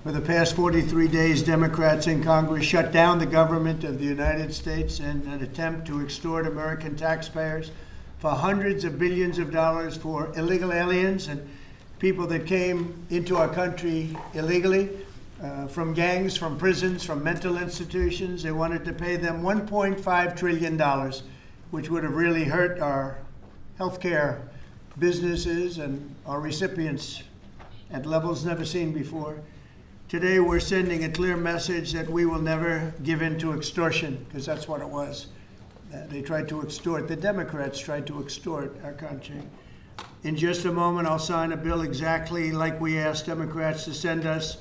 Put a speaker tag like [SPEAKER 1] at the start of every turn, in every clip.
[SPEAKER 1] For the past 43 days, Democrats in Congress shut down the government of the United States in an attempt to extort American taxpayers for hundreds of billions of dollars for illegal aliens and people that came into our country illegally, from gangs, from prisons, from mental institutions. They wanted to pay them $1.5 trillion, which would have really hurt our healthcare businesses and our recipients at levels never seen before. Today, we're sending a clear message that we will never give in to extortion, because that's what it was. They tried to extort. The Democrats tried to extort our country. In just a moment, I'll sign a bill exactly like we asked Democrats to send us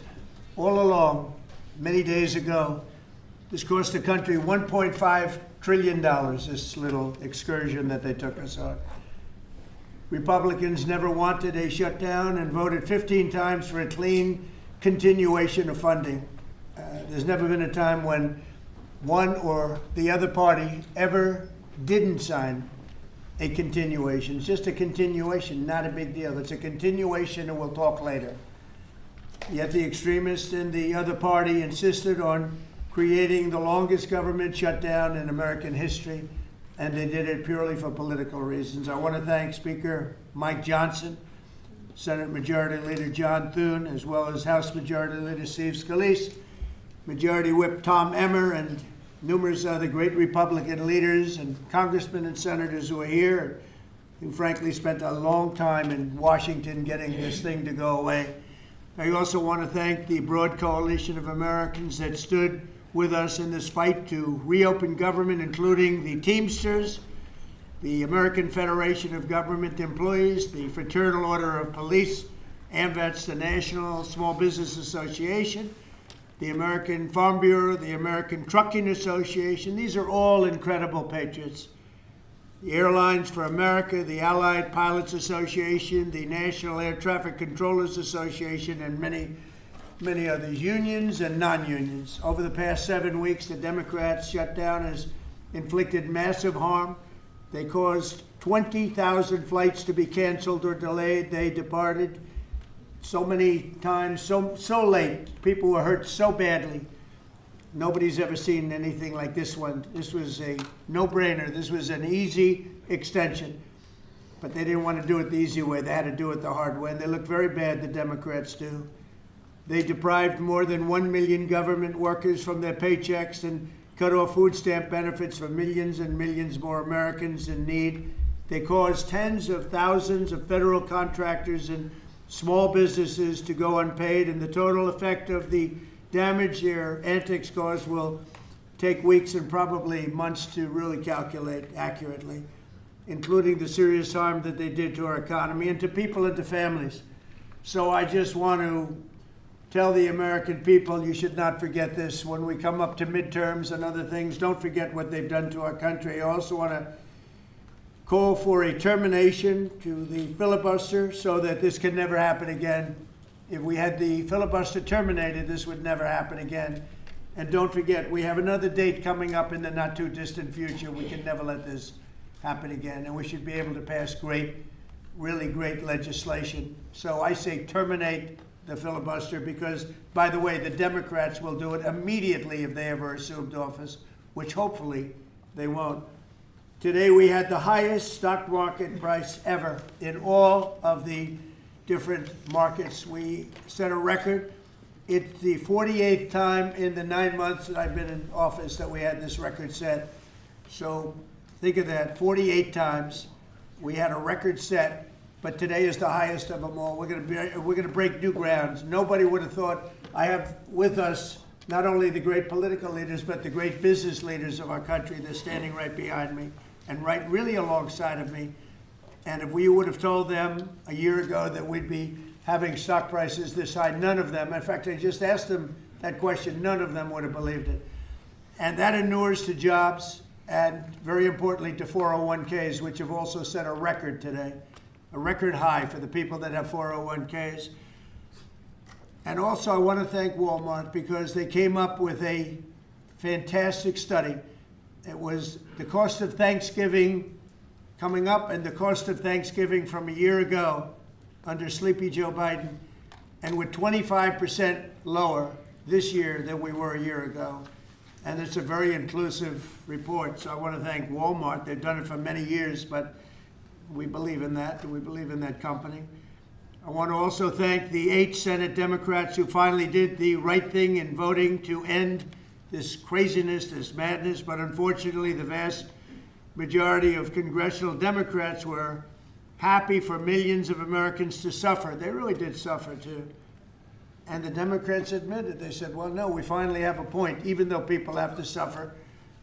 [SPEAKER 1] all along, many days ago. This cost the country $1.5 trillion, this little excursion that they took us on. Republicans never wanted a shutdown and voted 15 times for a clean continuation of funding. There's never been a time when one or the other party ever didn't sign a continuation. It's just a continuation, not a big deal. It's a continuation, and we'll talk later. Yet the extremists in the other party insisted on creating the longest government shutdown in American history, and they did it purely for political reasons. I want to thank Speaker Mike Johnson, Senate Majority Leader John Thune, as well as House Majority Leader Steve Scalise, Majority Whip Tom Emmer, and numerous other great Republican leaders and congressmen and senators who are here, who frankly spent a long time in Washington getting this thing to go away. I also want to thank the broad coalition of Americans that stood with us in this fight to reopen government, including the Teamsters, the American Federation of Government Employees, the Fraternal Order of Police, AMVETS, the National Small Business Association, the American Farm Bureau, the American Trucking Association. These are all incredible patriots. The Airlines for America, the Allied Pilots Association, the National Air Traffic Controllers Association, and many others, unions and non-unions. Over the past 7 weeks, the Democrats' shutdown has inflicted massive harm. They caused 20,000 flights to be canceled or delayed. They departed so many times, so late. People were hurt so badly. Nobody's ever seen anything like this one. This was a no-brainer. This was an easy extension. But they didn't want to do it the easy way. They had to do it the hard way. And they look very bad, the Democrats do. They deprived more than 1 million government workers from their paychecks and cut off food stamp benefits for millions and millions more Americans in need. They caused tens of thousands of federal contractors and small businesses to go unpaid, and the total effect of the damage their antics caused will take weeks and probably months to really calculate accurately, including the serious harm that they did to our economy and to people and to families. So I just want to tell the American people, you should not forget this. When we come up to midterms and other things, don't forget what they've done to our country. I also want to call for a termination to the filibuster so that this can never happen again. If we had the filibuster terminated, this would never happen again. And don't forget, we have another date coming up in the not too distant future. We can never let this happen again. And we should be able to pass great, really great legislation. So I say terminate the filibuster because, by the way, the Democrats will do it immediately if they ever assumed office, which hopefully they won't. Today we had the highest stock market price ever in all of the different markets. We set a record. It's the 48th time in the 9 months that I've been in office that we had this record set. So think of that, 48 times we had a record set. But today is the highest of them all. We're going to break new grounds. Nobody would have thought. I have with us not only the great political leaders, but the great business leaders of our country. They're standing right behind me and right really alongside of me. And if we would have told them a year ago that we'd be having stock prices this high, none of them, in fact, I just asked them that question, none of them would have believed it. And that inures to jobs and, very importantly, to 401ks, which have also set a record today. A record high for the people that have 401ks. And also I want to thank Walmart because they came up with a fantastic study. It was the cost of Thanksgiving coming up and the cost of Thanksgiving from a year ago under Sleepy Joe Biden. and we're 25% lower this year than we were a year ago. And it's a very inclusive report. So I want to thank Walmart. They've done it for many years, but we believe in that. We believe in that company. I want to also thank the 8 Senate Democrats who finally did the right thing in voting to end this craziness, this madness. But unfortunately, the vast majority of congressional Democrats were happy for millions of Americans to suffer. They really did suffer too. And the Democrats admitted, they said, well, no, we finally have a point. Even though people have to suffer,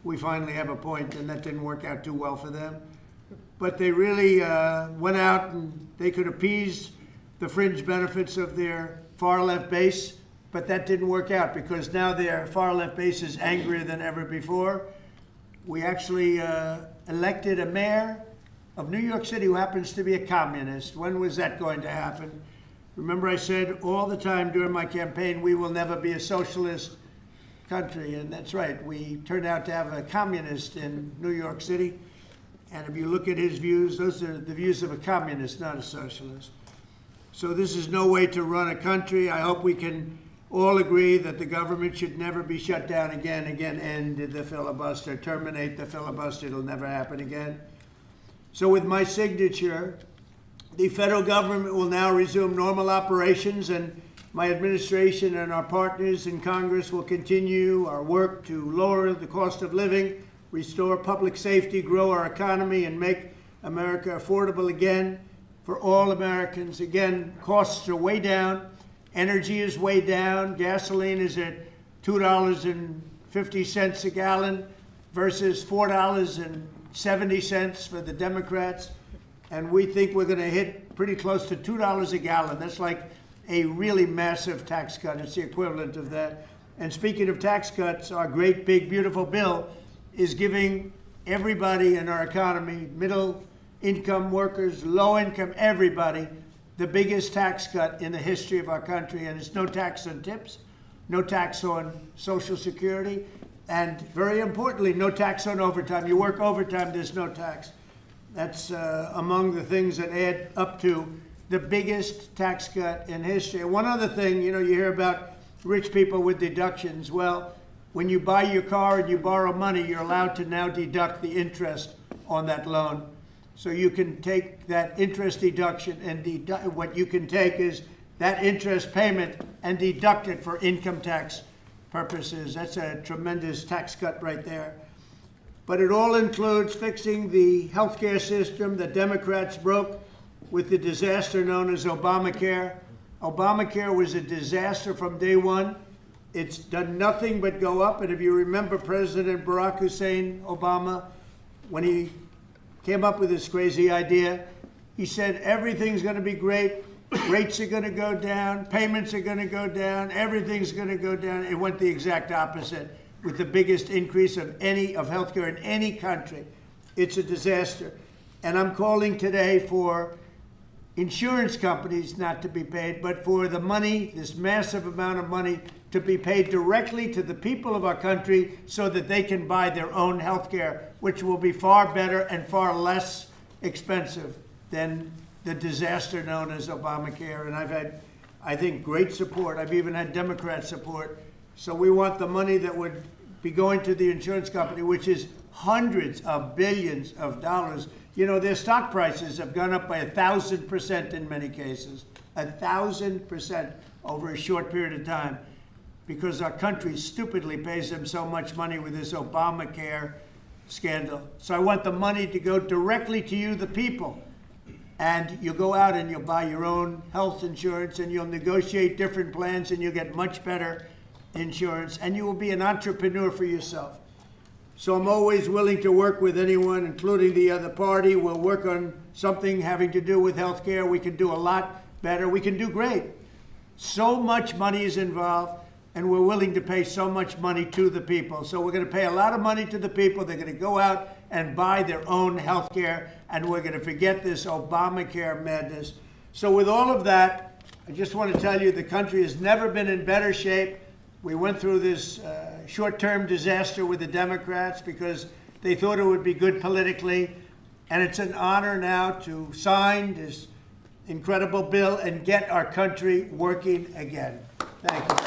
[SPEAKER 1] we finally have a point, and that didn't work out too well for them. But they really went out and they could appease the fringe benefits of their far-left base, but that didn't work out because now their far-left base is angrier than ever before. We actually elected a mayor of New York City who happens to be a communist. When was that going to happen? Remember, I said all the time during my campaign, we will never be a socialist country, and that's right. We turned out to have a communist in New York City, and if you look at his views, those are the views of a communist, not a socialist. So this is no way to run a country. I hope we can all agree that the government should never be shut down again, end the filibuster, terminate the filibuster. It'll never happen again. So with my signature, the federal government will now resume normal operations, and my administration and our partners in Congress will continue our work to lower the cost of living, restore public safety, grow our economy, and make America affordable again for all Americans. Again, costs are way down. Energy is way down. Gasoline is at $2.50 a gallon versus $4.70 for the Democrats. And we think we're going to hit pretty close to $2 a gallon. That's like a really massive tax cut. It's the equivalent of that. And speaking of tax cuts, our great, big, beautiful bill is giving everybody in our economy, middle income workers, low income, everybody, the biggest tax cut in the history of our country. And it's no tax on tips, no tax on Social Security, and very importantly, no tax on overtime. You work overtime, there's no tax. That's among the things that add up to the biggest tax cut in history. One other thing, you hear about rich people with deductions. Well, when you buy your car and you borrow money, you're allowed to now deduct the interest on that loan. So you can take that interest deduction and what you can take is that interest payment and deduct it for income tax purposes. That's a tremendous tax cut right there. But it all includes fixing the healthcare system that Democrats broke with the disaster known as Obamacare. Obamacare was a disaster from day one. It's done nothing but go up. And if you remember President Barack Hussein Obama, when he came up with this crazy idea, he said everything's going to be great. Rates are going to go down. Payments are going to go down. Everything's going to go down. It went the exact opposite, with the biggest increase of healthcare in any country. It's a disaster. And I'm calling today for insurance companies not to be paid, but for the money, this massive amount of money, to be paid directly to the people of our country so that they can buy their own healthcare, which will be far better and far less expensive than the disaster known as Obamacare. And I've had, I think, great support. I've even had Democrat support. So we want the money that would be going to the insurance company, which is hundreds of billions of dollars. Their stock prices have gone up by 1,000% in many cases, 1,000% over a short period of time, because our country stupidly pays them so much money with this Obamacare scandal. So I want the money to go directly to you, the people. And you'll go out and you'll buy your own health insurance and you'll negotiate different plans and you'll get much better insurance and you will be an entrepreneur for yourself. So I'm always willing to work with anyone, including the other party. We'll work on something having to do with healthcare. We can do a lot better. We can do great. So much money is involved, and we're willing to pay so much money to the people. So we're going to pay a lot of money to the people. They're going to go out and buy their own healthcare, and we're going to forget this Obamacare madness. So with all of that, I just want to tell you the country has never been in better shape. We went through this short-term disaster with the Democrats because they thought it would be good politically. And it's an honor now to sign this incredible bill and get our country working again. Thank you.